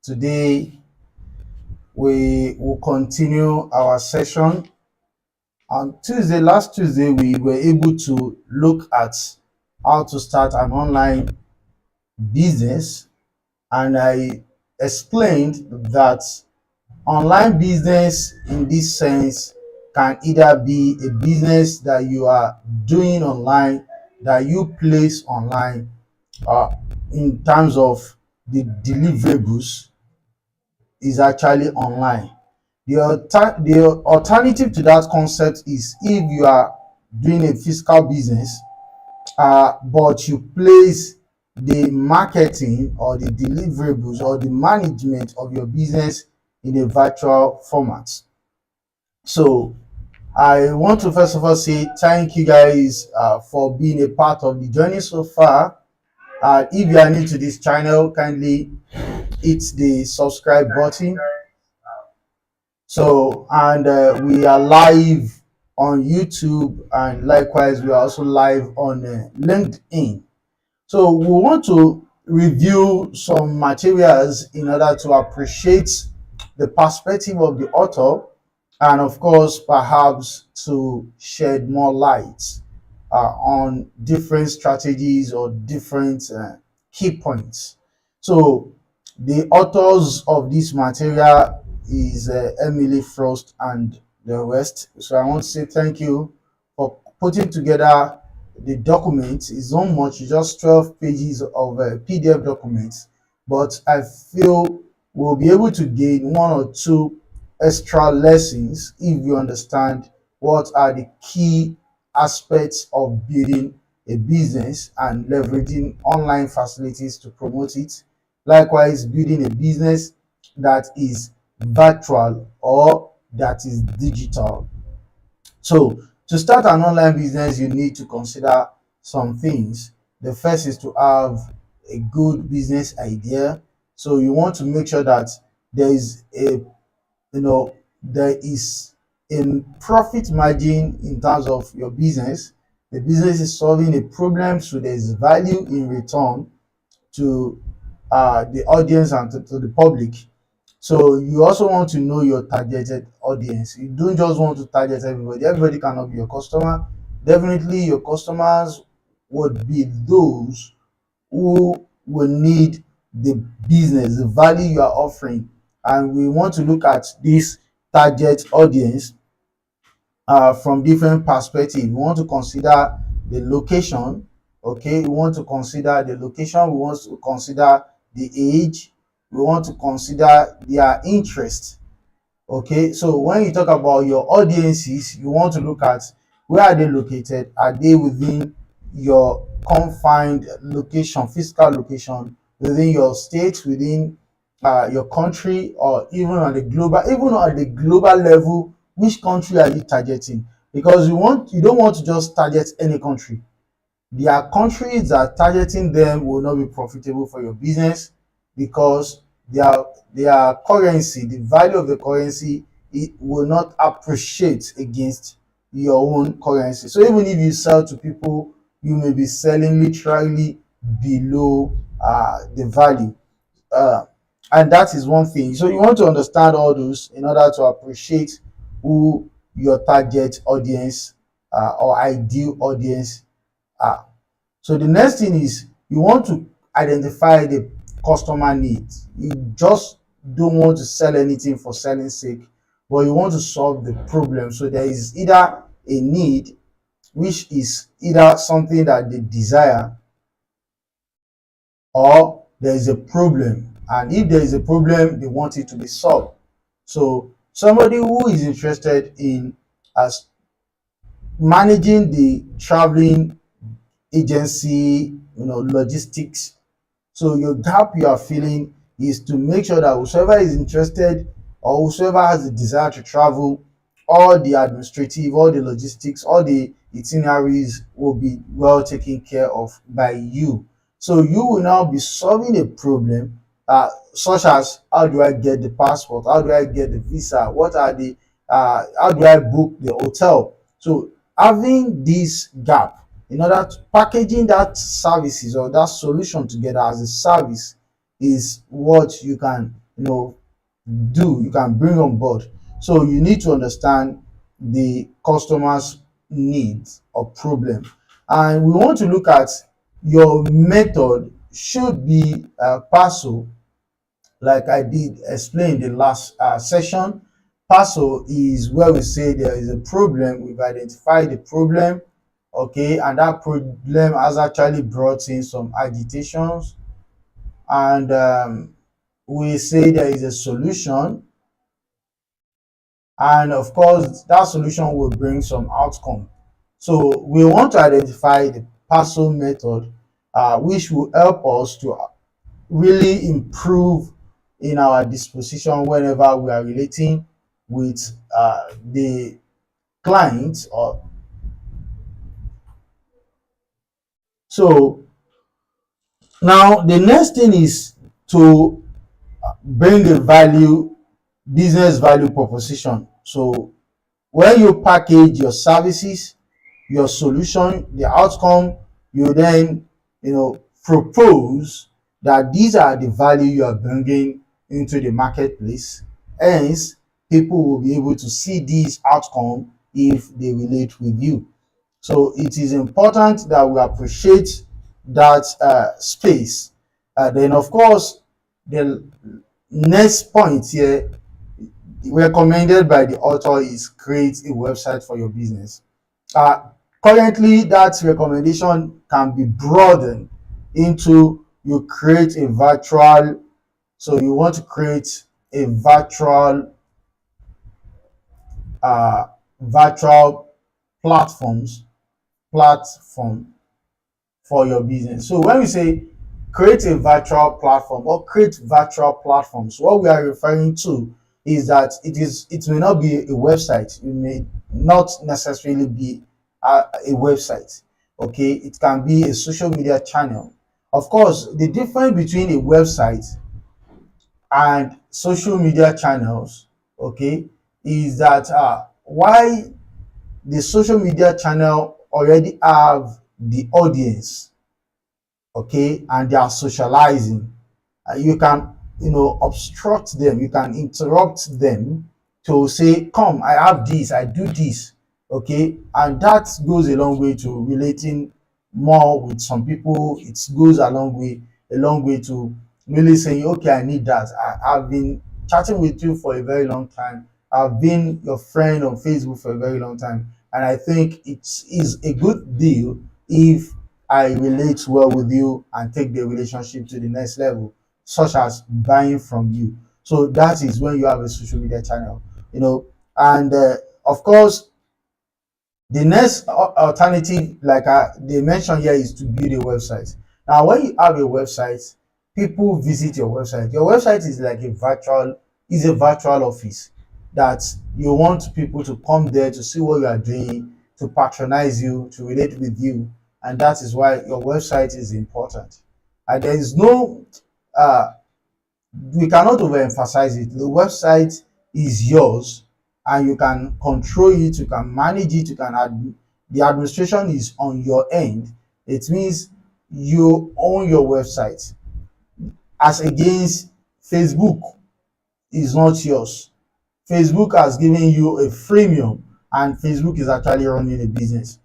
Today we will continue our session. On Tuesday, last Tuesday, we were able to look at how to start an online business, and I explained that online business in this sense can either be a business that you are doing online, that you place online, uh, in terms of the deliverables is actually online. The alternative to that concept is if you are doing a physical business, but you place the marketing or the deliverables or the management of your business in a virtual format. So I want to first of all say thank you guys for being a part of the journey so far. If you are new to this channel, kindly hit the subscribe button. So, and we are live on YouTube, and likewise, we are also live on LinkedIn. So, we want to review some materials in order to appreciate the perspective of the author, and of course, perhaps to shed more light on different strategies or different key points. So, the authors of this material is Emily Frost and the rest. So I want to say thank you for putting together the document. It's not much, it's just 12 pages of PDF documents, but I feel we'll be able to gain one or two extra lessons if you understand what are the key aspects of building a business and leveraging online facilities to promote it. Likewise, building a business that is virtual or that is digital. So, to start an online business, you need to consider some things. The first is to have a good business idea. So, you want to make sure that there is there is a profit margin in terms of your business. The business is solving a problem, so there is value in return to the audience and to the public. So you also want to know your targeted audience. You don't just want to target everybody. Everybody cannot be your customer. Definitely, your customers would be those who will need the business, the value you are offering. And we want to look at this target audience from different perspectives. We want to consider the location. Okay, we want to consider the location. We want to consider the age. We want to consider their interest. Okay, so when you talk about your audiences, you want to look at where are they located. Are they within your confined location, physical location, within your state, within your country, or even at the global level? Which country are you targeting? Because you don't want to just target any country. There are countries that targeting them will not be profitable for your business because their currency, the value of the currency, it will not appreciate against your own currency. So even if you sell to people, you may be selling literally below the value. Uh, and that is one thing. So you want to understand all those in order to appreciate who your target audience or ideal audience are. So the next thing is you want to identify the customer needs. You just don't want to sell anything for selling sake, but you want to solve the problem. So there is either a need, which is either something that they desire, or there is a problem. And if there is a problem, they want it to be solved. So somebody who is interested in as managing the traveling agency, logistics. So your gap you are feeling is to make sure that whoever is interested or whoever has the desire to travel, all the administrative, all the logistics, all the itineraries will be well taken care of by you. So you will now be solving a problem, such as how do I get the passport, how do I get the visa, what are the how do I book the hotel. So having this gap, in order to packaging that services or that solution together as a service, is what you can you know you can bring on board. So you need to understand the customer's needs or problem, and we want to look at your method should be parcel, like I did explain in the last session. Parcel is where we say there is a problem, we've identified the problem, okay, and that problem has actually brought in some agitations, and we say there is a solution, and of course that solution will bring some outcome. So we want to identify the parcel method, which will help us to really improve in our disposition whenever we are relating with the client. Or so now the next thing is to bring a business value proposition. So when you package your services, your solution, the outcome, you then propose that these are the value you are bringing into the marketplace. Hence, people will be able to see this outcome if they relate with you. So it is important that we appreciate that space. Then, of course, the next point here recommended by the author is create a website for your business. Uh, Currently, that recommendation can be broadened into you create a virtual. So you want to create a uh, virtual platforms platform for your business. So when we say create a virtual platform or create virtual platforms, what we are referring to is that it may not be a website, it may not necessarily be a website. Okay, it can be a social media channel. Of course, the difference between a website and social media channels, okay, is that why the social media channel already have the audience, okay, and they are socializing. You can obstruct them, you can interrupt them to say, come, I have this, I do this, okay, and that goes a long way to relating more with some people. It goes a long way to really saying, okay, I need that. I've been chatting with you for a very long time, I've been your friend on Facebook for a very long time, and I think it is a good deal if I relate well with you and take the relationship to the next level, such as buying from you. So that is when you have a social media channel, and of course, the next alternative, like they mentioned here, is to build a website. Now, when you have a website, people visit your website. Your website is like a virtual office that you want people to come there to see what you are doing, to patronize you, to relate with you, and that is why your website is important. And there is no uh, we cannot overemphasize it. The website is yours, and you can control it, you can manage it, you can the administration is on your end. It means you own your website, as against Facebook is not yours. Facebook has given you a freemium, and Facebook is actually running a business.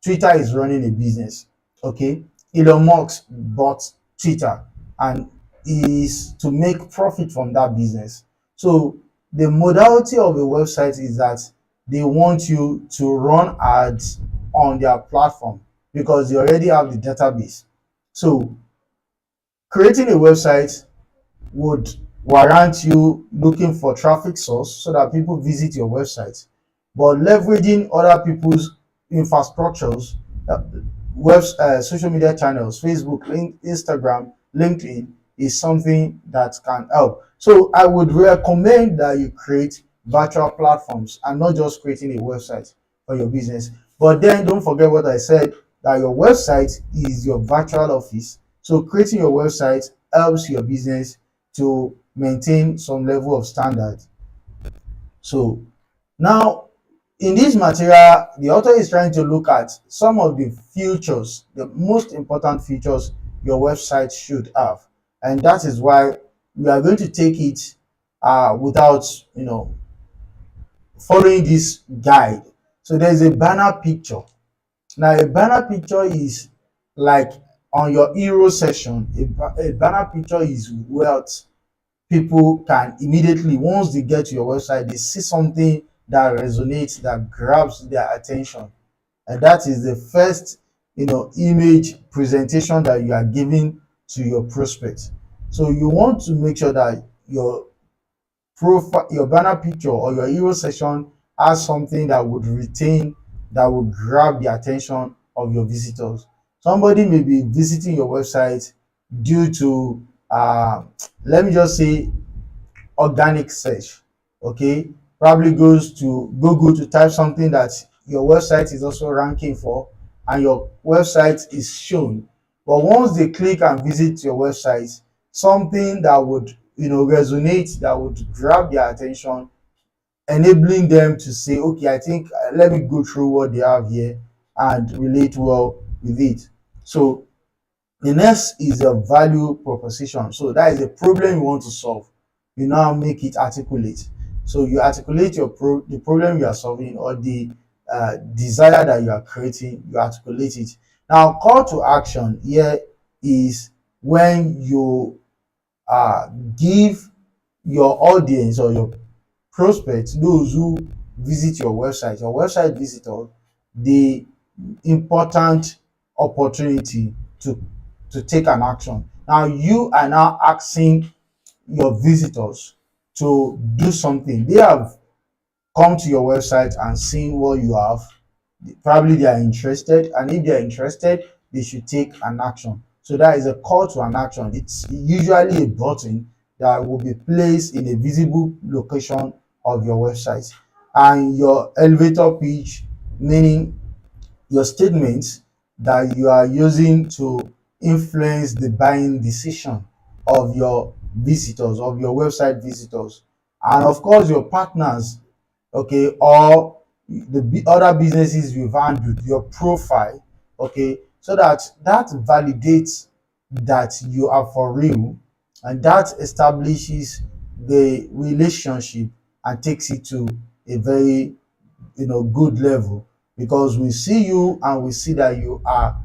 Twitter is running a business. Okay, Elon Musk bought Twitter and is to make profit from that business. So the modality of a website is that they want you to run ads on their platform because they already have the database. So creating a website would warrant you looking for traffic source so that people visit your website, but leveraging other people's infrastructures, uh, social media channels, Facebook, Instagram, LinkedIn, is something that can help. So I would recommend that you create virtual platforms and not just creating a website for your business. But then don't forget what I said, that your website is your virtual office. So creating your website helps your business to maintain some level of standard. So now, in this material, the author is trying to look at some of the features, the most important features your website should have. And that is why we are going to take it without following this guide. So there's a banner picture. Now a banner picture is like on your hero session. A banner picture is what people can immediately, once they get to your website, they see something that resonates, that grabs their attention, and that is the first image presentation that you are giving to your prospect. So you want to make sure that your profile, your banner picture or your hero session has something that would retain, that would grab the attention of your visitors. Somebody may be visiting your website due to let me just say organic search. Okay, probably goes to Google to type something that your website is also ranking for, and your website is shown. But once they click and visit your website, something that would resonate, that would grab their attention, enabling them to say, okay, I think let me go through what they have here and relate well with it. So the next is a value proposition. So that is a problem you want to solve. You now make it articulate. So you articulate the problem you are solving, or the desire that you are creating. You articulate it. Now, call to action here is when you uh, give your audience or your prospects, those who visit your website visitors, the important opportunity to take an action. Now you are now asking your visitors to do something. They have come to your website and seen what you have. Probably they are interested, and if they are interested, they should take an action. So that is a call to an action. It's usually a button that will be placed in a visible location of your website. And your elevator pitch, meaning your statements that you are using to influence the buying decision of your visitors, of your website visitors, and of course your partners, okay, or the other businesses you've handled, your profile, okay, so that validates that you are for real, and that establishes the relationship and takes it to a very good level, because we see you and we see that you are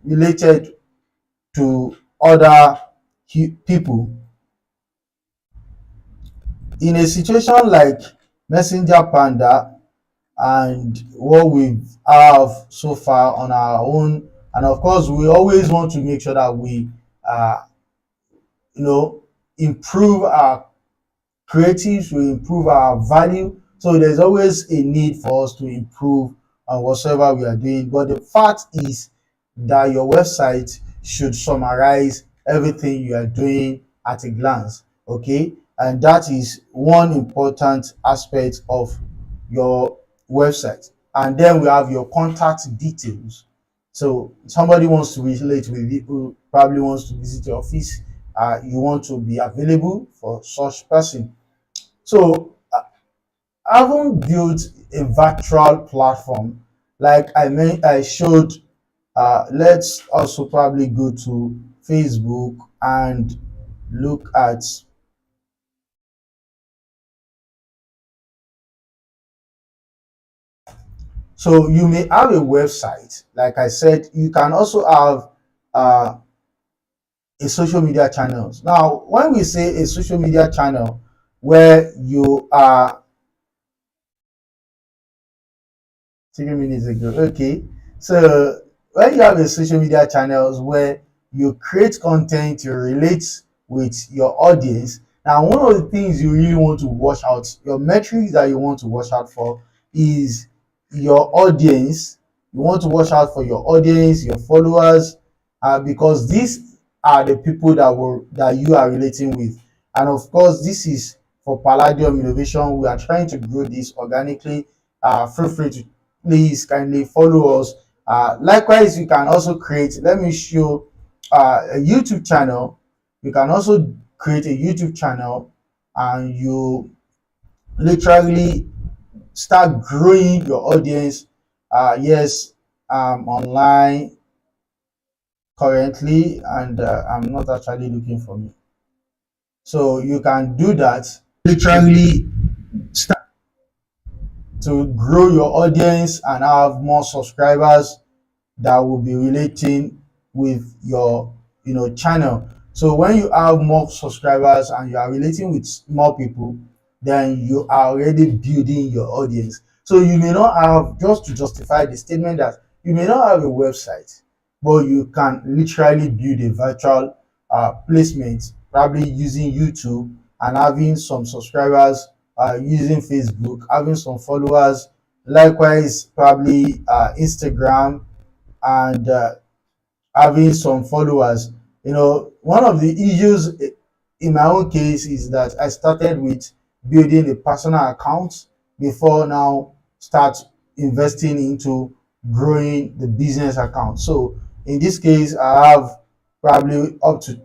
related to other people. In a situation like Messenger Panda and what we have so far on our own, and of course we always want to make sure that we uh, improve our creatives, we improve our value. So there's always a need for us to improve on whatsoever we are doing. But the fact is that your website should summarize everything you are doing at a glance. Okay. And that is one important aspect of your website. And then we have your contact details. So somebody wants to relate with you, who probably wants to visit your office. You want to be available for such person. So I haven't built a virtual platform like I showed. Let's also probably go to Facebook and look at. So you may have a website, like I said. You can also have uh, a social media channels. Now, when we say a social media channel where you are 3 minutes ago. Okay. So when you have a social media channels where you create content, you relate with your audience. Now, one of the things you really want to watch out, your metrics that you want to watch out for is your audience. You want to watch out for your audience, your followers, because these are the people that you are relating with. And of course, this is for Palladium Innovation. We are trying to grow this organically. Feel free to please kindly follow us. Likewise, you can also create, let me show a YouTube channel. You can also create a YouTube channel, and you literally start growing your audience. Yes, I'm online currently, and I'm not actually looking for me. So you can do that, literally start to grow your audience and have more subscribers that will be relating with your channel. So when you have more subscribers and you are relating with more people, then you are already building your audience. So you may not have, just to justify the statement, that you may not have a website, but you can literally build a virtual placement, probably using YouTube, and having some subscribers using Facebook, having some followers, likewise probably Instagram, and having some followers. One of the issues in my own case is that I started with building a personal account before now start investing into growing the business account. So in this case, I have probably up to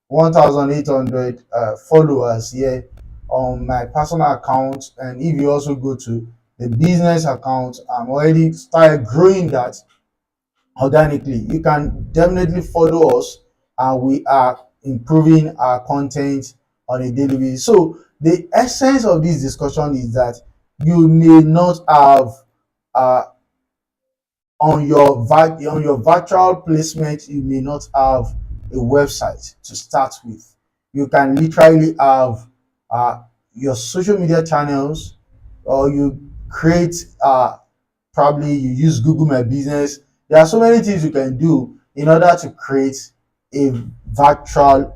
1,800 followers here on my personal account. And if you also go to the business account, I'm already started growing that organically. You can definitely follow us, and we are improving our content on a daily basis. So the essence of this discussion is that you may not have uh, on your virtual placement, you may not have a website to start with. You can literally have uh, your social media channels, or you create probably you use Google My Business. There are so many things you can do in order to create a virtual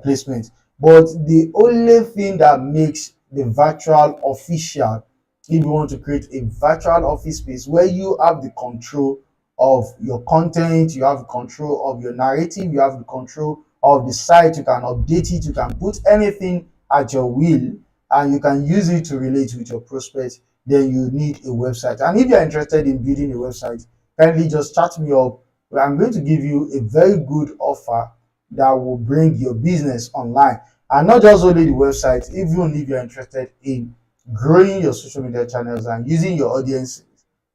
placement. But the only thing that makes the virtual official, if you want to create a virtual office space where you have the control of your content, you have control of your narrative, you have the control of the site, you can update it, you can put anything at your will, and you can use it to relate with your prospects, then you need a website. And if you're interested in building a website, kindly just chat me up. I'm going to give you a very good offer that will bring your business online. And not just only the website, even if you're interested in growing your social media channels and using your audience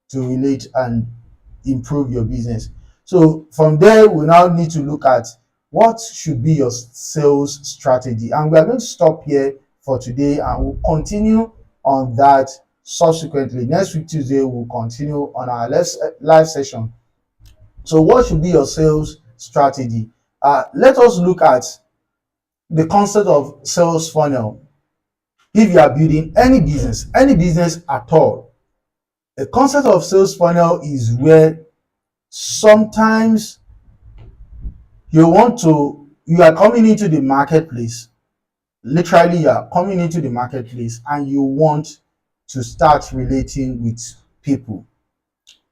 to relate and improve your business. So from there, we now need to look at what should be your sales strategy. And we are going to stop here for today, and we'll continue on that subsequently. Next week, Tuesday, we'll continue on our live session. So what should be your sales strategy? Let us look at the concept of sales funnel. If you are building any business at all, the concept of sales funnel is where sometimes you are coming into the marketplace. Literally, you are coming into the marketplace and you want to start relating with people.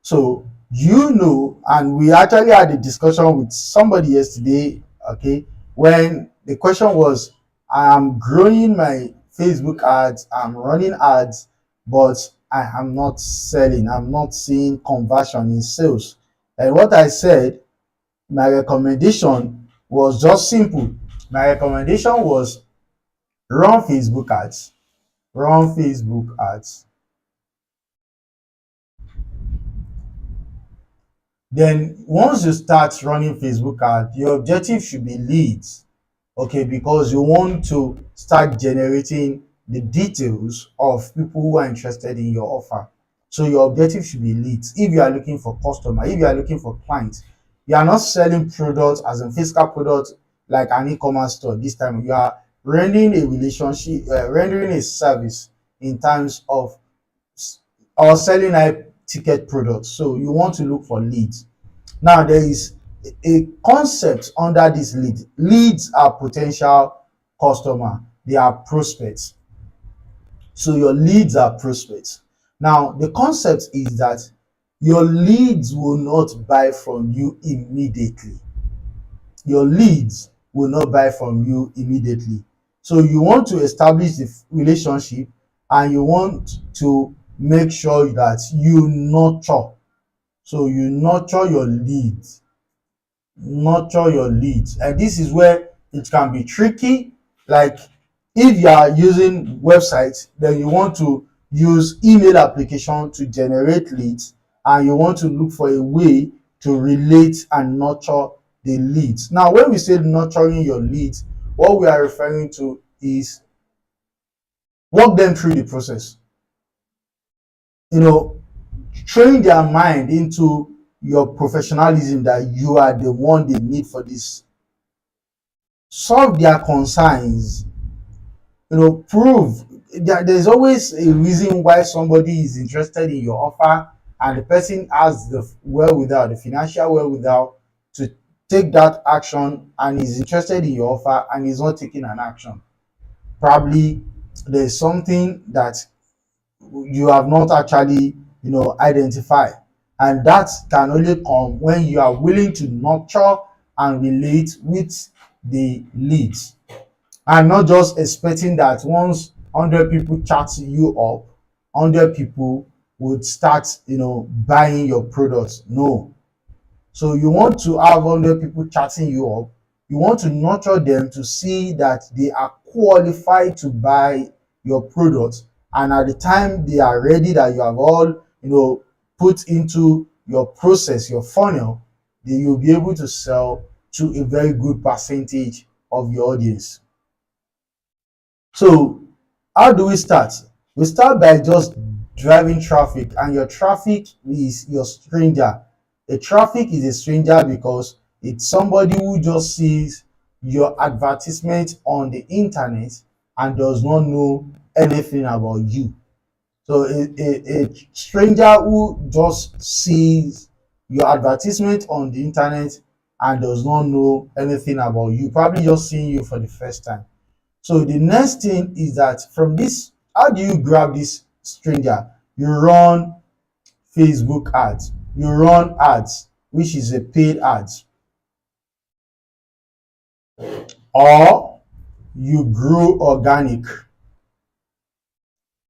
So and we actually had a discussion with somebody yesterday, okay, when the question was, I am growing my Facebook ads, I'm running ads, but I am not selling, I'm not seeing conversion in sales. And what I said, my recommendation was just simple. My recommendation was run Facebook ads. Run Facebook ads. Then once you start running Facebook ads, your objective should be leads, okay, because you want to start generating the details of people who are interested in your offer. So your objective should be leads. If you are looking for customer, if you are looking for clients, you are not selling products as in physical products like an e-commerce store. This time you are rendering a relationship, rendering a service in terms of or selling high ticket products. So you want to look for leads. Now there is a concept under this lead. Leads are potential customer, they are prospects. So your leads are prospects. Now the concept is that your leads will not buy from you immediately. Your leads will not buy from you immediately. So you want to establish the relationship, and you want to make sure that you nurture. So you nurture your leads, and this is where it can be tricky. Like if you are using websites, then you want to use email application to generate leads, and you want to look for a way to relate and nurture the leads. Now when we say nurturing your leads, what we are referring to is walk them through the process. You know, train their mind into your professionalism, that you are the one they need for this. Solve their concerns. Prove that there's always a reason why somebody is interested in your offer, and the person has the wherewithal, the financial wherewithal, to take that action, and is interested in your offer and is not taking an action. Probably there's something that you have not actually identified, and that can only come when you are willing to nurture and relate with the leads, and not just expecting that once 100 people chat you up, 100 people would start buying your products. No. So you want to have 100 people chatting you up. You want to nurture them to see that they are qualified to buy your products, and at the time they are ready, that you have all put into your process, your funnel, then you'll be able to sell to a very good percentage of your audience. So how do we start? We start by just driving traffic, and your traffic is your stranger. A traffic is a stranger because it's somebody who just sees your advertisement on the internet and does not know anything about you. So a stranger who just sees your advertisement on the internet and does not know anything about you, probably just seeing you for the first time. So the next thing is that from this, how do you grab this stranger? You run Facebook ads. You run ads, which is a paid ads, or you grow organic.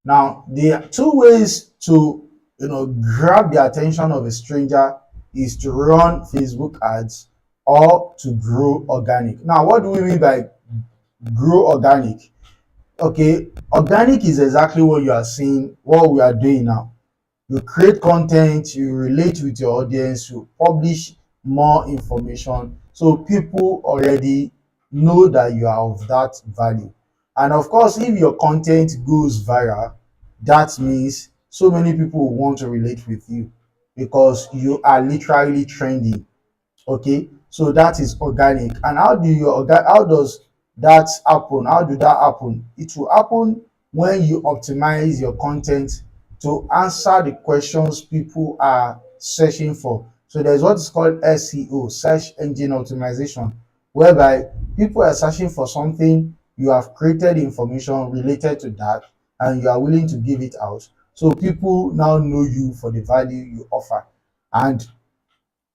Now, there are two ways to grab the attention of a stranger, is to run Facebook ads or to grow organic. Now, what do we mean by grow organic? Okay, organic is exactly what you are seeing, what we are doing now. You create content, you relate with your audience, you publish more information, so people already know that you are of that value. And of course, if your content goes viral, that means so many people will want to relate with you, because you are literally trending. Okay, so that is organic. And how does that happen? How do that happen? It will happen when you optimize your content to answer the questions people are searching for. So there's what is called SEO, search engine optimization, whereby people are searching for something, you have created information related to that, and you are willing to give it out, so people now know you for the value you offer. And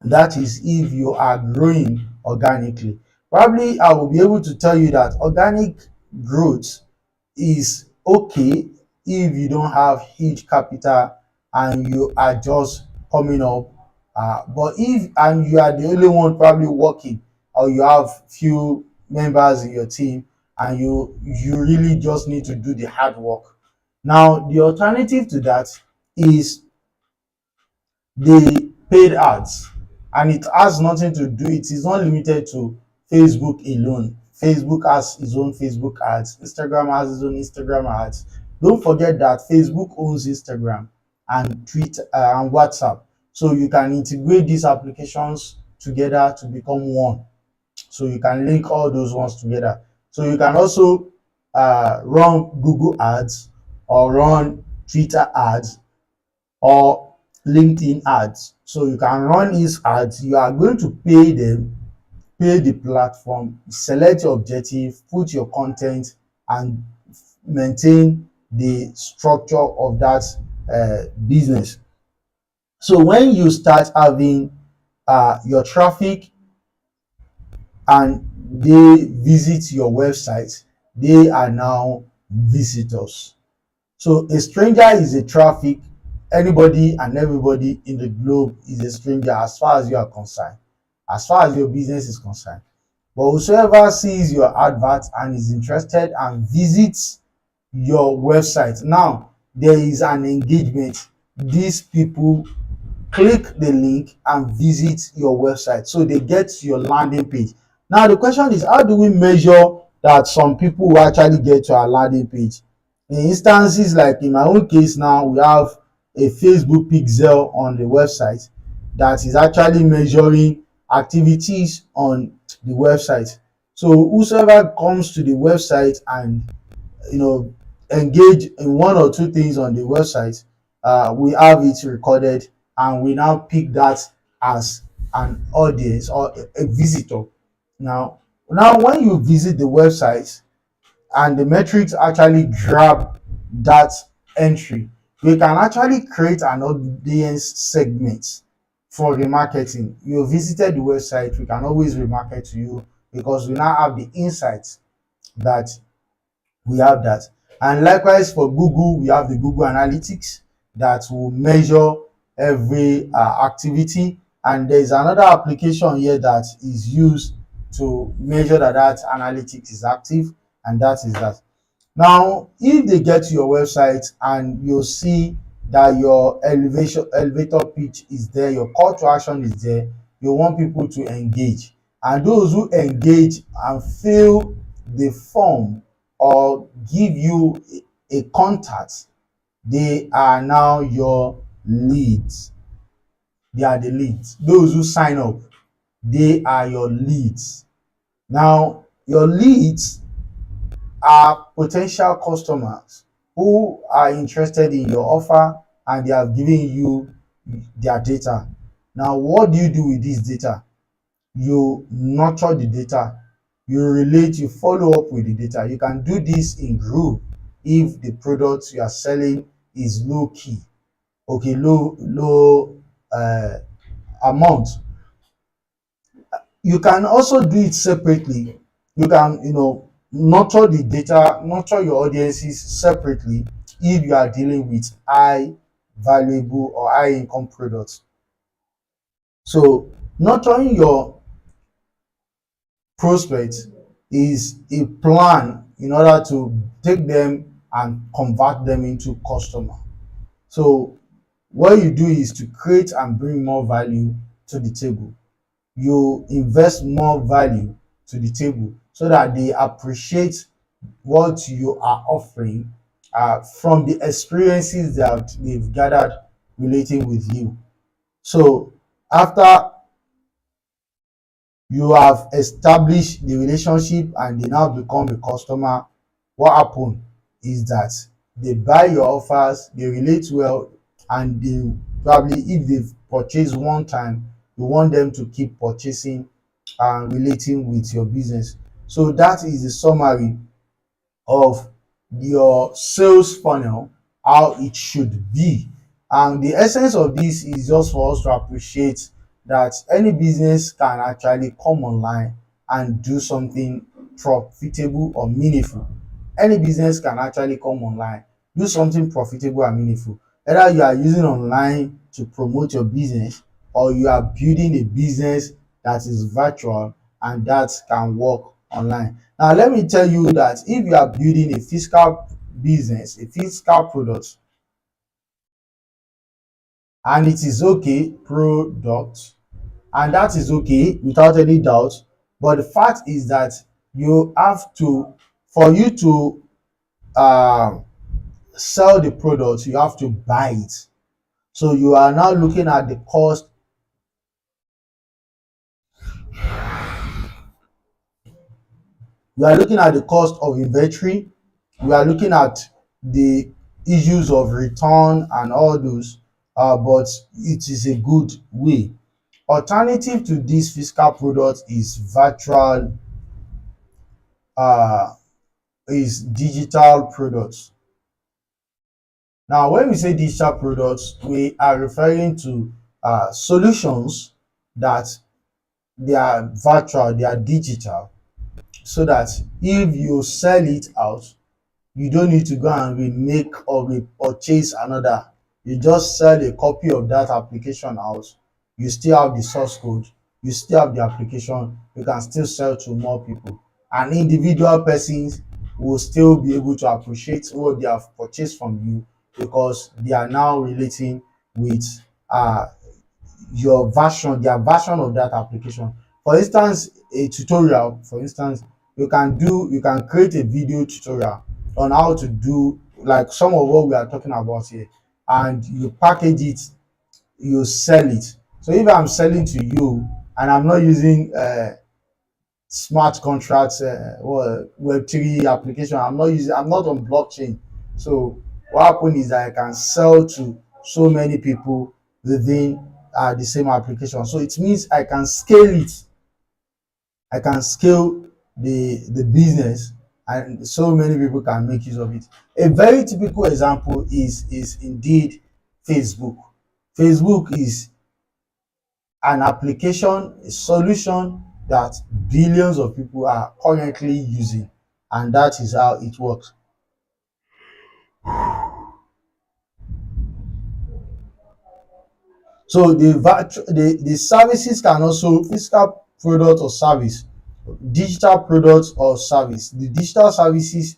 that is if you are growing organically. Probably I will be able to tell you that organic growth is okay if you don't have huge capital and you are just coming up. But if and you are the only one probably working, or you have few members in your team, and you really just need to do the hard work. Now the alternative to that is the paid ads, and it has nothing to do, it is not limited to Facebook alone. Facebook has its own Facebook ads, Instagram has its own Instagram ads. Don't forget that Facebook owns Instagram and Twitter and WhatsApp, so you can integrate these applications together to become one. So you can link all those ones together. So you can also run Google ads, or run Twitter ads, or LinkedIn ads. So you can run these ads. You are going to pay them, pay the platform, select your objective, put your content, and maintain the structure of that business. So when you start having your traffic, and they visit your website, they are now visitors. So a stranger is a traffic. Anybody and everybody in the globe is a stranger as far as you are concerned, as far as your business is concerned. But whosoever sees your advert and is interested and visits your website, now there is an engagement. These people click the link and visit your website, so they get to your landing page. Now the question is, how do we measure that some people will actually get to our landing page. In instances like in my own case now, we have a Facebook pixel on the website that is actually measuring activities on the website. So whosoever comes to the website and engage in one or two things on the website, we have it recorded, and we now pick that as an audience or a visitor. Now when you visit the website and the metrics actually grab that entry, we can actually create an audience segment for remarketing. You visited the website, we can always remarket to you because we now have the insights that we have that. And likewise for Google, we have the Google Analytics that will measure every activity. And there's another application here that is used to measure that analytics is active, and that is that. Now, if they get to your website and you see that your elevator pitch is there, your call to action is there, you want people to engage. And those who engage and fill the form or give you a contact, they are now your leads. They are the leads. Those who sign up, they are your leads. Now, your leads are potential customers who are interested in your offer, and they have given you their data. Now, what do you do with this data? You nurture the data, you relate, you follow up with the data. You can do this in group if the product you are selling is low key, okay, low amount. You can also do it separately. You can nurture the data, nurture your audiences separately if you are dealing with high valuable or high income products. So nurturing your prospects is a plan in order to take them and convert them into customer. So what you do is to create and bring more value to the table. You invest more value to the table so that they appreciate what you are offering from the experiences that they've gathered relating with you. So after you have established the relationship and they now become a customer, what happen is that they buy your offers, they relate well, and they probably, if they've purchased one time, you want them to keep purchasing and relating with your business. So that is the summary of your sales funnel, how it should be. And the essence of this is just for us to appreciate that any business can actually come online and do something profitable or meaningful. Any business can actually come online, do something profitable and meaningful. Either you are using online to promote your business, or you are building a business that is virtual and that can work online. Now, let me tell you that if you are building a physical business, a physical product, and it is okay, product, and that is okay without any doubt. But the fact is that you have to, for you to sell the product, you have to buy it. So you are now looking at the cost. You are looking at the cost of inventory. We are looking at the issues of return and all those, but it is a good way. Alternative to this physical product is virtual, uh, is digital products. Now, when we say digital products, we are referring to solutions that they are virtual, they are digital, so that if you sell it out, you don't need to go and remake or repurchase another. You just sell a copy of that application out. You still have the source code, you still have the application, you can still sell to more people, and individual persons will still be able to appreciate what they have purchased from you because they are now relating with uh their version of that application. For instance, a tutorial, for instance, you can create a video tutorial on how to do like some of what we are talking about here, and you package it, you sell it. So if I'm selling to you and I'm not using smart contracts or web3 application, I'm not on blockchain. So what happens is that I can sell to so many people within the same application. So it means I can scale it. I can scale the business, and so many people can make use of it. A very typical example is indeed Facebook. Facebook is an application, a solution that billions of people are currently using, and that is how it works. So the services can also physical product or service, digital products or service. The digital services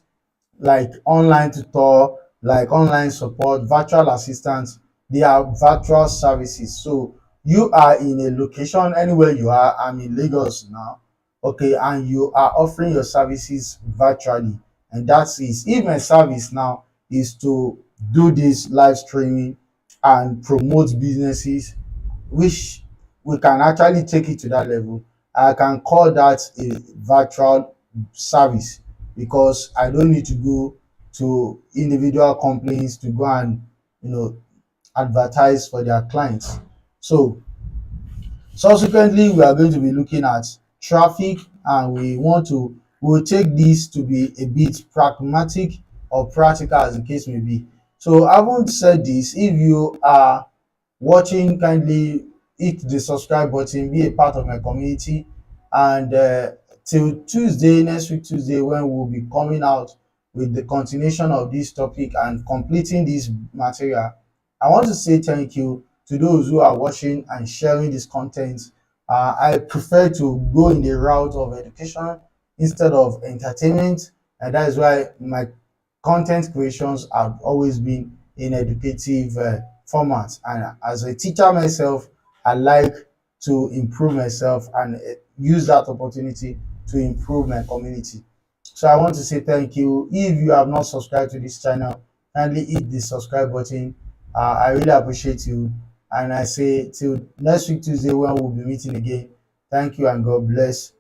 like online tutor, like online support, virtual assistants, they are virtual services. So you are in a location anywhere you are. I'm in Lagos now, okay, and you are offering your services virtually, and that is if my service now is to do this live streaming and promote businesses, which we can actually take it to that level. I can call that a virtual service because I don't need to go to individual companies to go and you know advertise for their clients. So subsequently, we are going to be looking at traffic, and we will take this to be a bit pragmatic or practical as the case may be. So having said this, if you are watching, kindly hit the subscribe button, be a part of my community, and till Tuesday, next week Tuesday, when we'll be coming out with the continuation of this topic and completing this material, I want to say thank you to those who are watching and sharing this content. I prefer to go in the route of education instead of entertainment, and that is why my content creations have always been in educative format. And as a teacher myself, I like to improve myself and use that opportunity to improve my community. So I want to say thank you. If you have not subscribed to this channel, kindly hit the subscribe button. I really appreciate you. And I say till next week Tuesday when we'll be meeting again. Thank you and God bless.